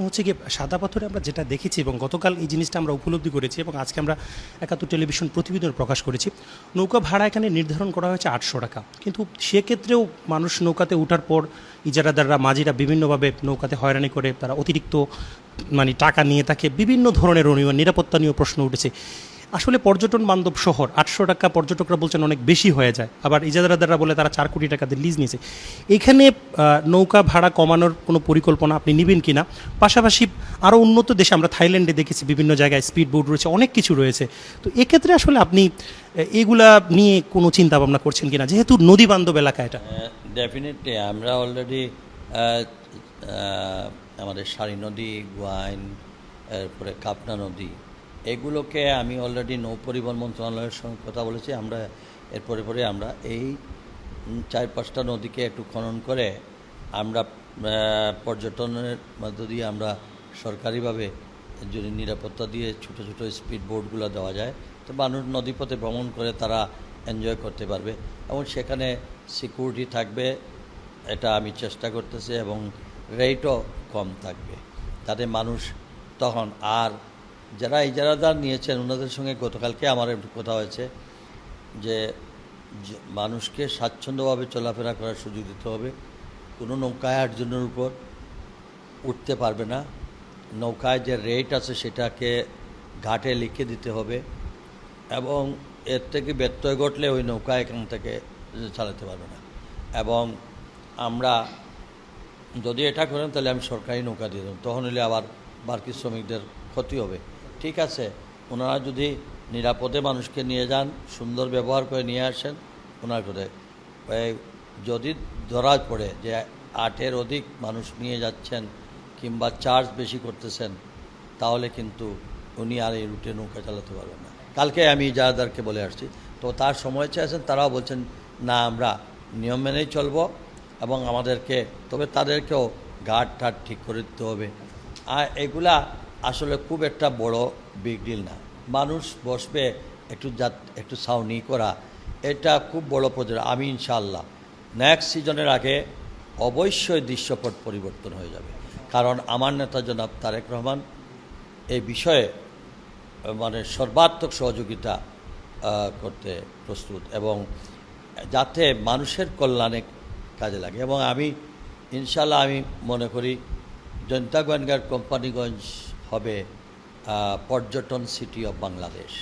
হচ্ছে গিয়ে সাদা পাথরে আমরা যেটা দেখেছি এবং গতকাল এই জিনিসটা আমরা উপলব্ধি করেছি এবং আজকে আমরা একাত্তর টেলিভিশন প্রতিবেদন প্রকাশ করেছি, নৌকা ভাড়া এখানে নির্ধারণ করা হয়েছে 800 টাকা। কিন্তু সেক্ষেত্রেও মানুষ নৌকাতে ওঠার পর ইজারাদাররা, মাঝিরা বিভিন্নভাবে নৌকাতে হয়রানি করে, তারা অতিরিক্ত টাকা নিয়ে থাকে, বিভিন্ন ধরনের নিরাপত্তা নিয়েও প্রশ্ন উঠেছে। আসলে পর্যটন বান্ধব শহর, 800 টাকা পর্যটকরা বলছেন অনেক বেশি হয়ে যায়, আবার ইজারাদাররা বলে তারা 4 কোটি টাকা দিয়ে লিজ নিয়েছে। এখানে নৌকা ভাড়া কমানোর কোনো পরিকল্পনা আপনি নেবেন কিনা? পাশাপাশি আরও উন্নত দেশে আমরা থাইল্যান্ডে দেখেছি বিভিন্ন জায়গায় স্পিড বোট রয়েছে, অনেক কিছু রয়েছে। তো এক্ষেত্রে আসলে আপনি এগুলা নিয়ে কোনো চিন্তা ভাবনা করছেন কিনা, যেহেতু নদী বান্ধব এলাকা এটা? ডেফিনেটলি আমরা অলরেডি আমাদের সারি নদী, গোয়াইন, এরপরে কাপনা নদী, এগুলোকে আমি অলরেডি নৌ পরিবহন মন্ত্রণালয়ের সঙ্গে কথা বলেছি। আমরা পরে আমরা এই 4-5টা নদীকে একটু খনন করে আমরা পর্যটনের মধ্য দিয়ে আমরা সরকারিভাবে যদি নিরাপত্তা দিয়ে ছোটো ছোটো স্পিড বোটগুলো দেওয়া যায়, তো মানুষ নদীপথে ভ্রমণ করে তারা এনজয় করতে পারবে এবং সেখানে সিকিউরিটি থাকবে, এটা আমি চেষ্টা করতেছি, এবং রেটও কম থাকবে, তাতে মানুষ তখন আর যারা ইজারাদার নিয়েছেন ওনাদের সঙ্গে গতকালকে আমার একটু কথা হয়েছে যে মানুষকে স্বাচ্ছন্দ্যভাবে চলাফেরা করার সুযোগ দিতে হবে। কোনো নৌকায় 8 জনের উপর উঠতে পারবে না, নৌকায় যে রেট আছে সেটাকে ঘাটে লিখে দিতে হবে, এবং এর থেকে ব্যত্যয় ঘটলে ওই নৌকা এখান থেকে চালাতে পারবে না। এবং আমরা যদি এটা করেন তাহলে আমি সরকারি নৌকা দিয়ে দেবো, তখন হলে আবার বাকি শ্রমিকদের ক্ষতি হবে। ঠিক আছে, ওনারা যদি নিরাপদে মানুষকে নিয়ে যান, সুন্দর ব্যবহার করে নিয়ে আসেন, ওনার করে যদি ধরা পড়ে যে 8-এর অধিক মানুষ নিয়ে যাচ্ছেন কিংবা চার্জ বেশি করতেছেন, তাহলে কিন্তু উনি আর এই রুটে নৌকা চালাতে পারবেন না। কালকে আমি ইজারাদারকে বলে আসছি, তো তার সময় চেয়েছেন, তারাও বলছেন না আমরা নিয়ম মেনেই চলব, এবং আমাদেরকে তবে তাদেরকেও ঘাট ঠাট ঠিক করে দিতে হবে। আর এগুলা আসলে খুব একটা বড় বিগ ডিল না, মানুষ বসবে একটু ছাউনি করা, এটা খুব বড় প্রজেক্ট। আমি ইনশাআল্লাহ নেক্সট সিজনের আগে অবশ্যই দৃশ্যপট পরিবর্তন হয়ে যাবে, কারণ আমার নেতা জনাব তারেক রহমান এই বিষয়ে সর্বাত্মক সহযোগিতা করতে প্রস্তুত, এবং যাতে মানুষের কল্যাণে কাজে লাগে। এবং আমি ইনশাআল্লাহ আমি মনে করি জনতা গোয়েন্দার কোম্পানিগঞ্জ হবে পর্যটন সিটি অফ বাংলাদেশ।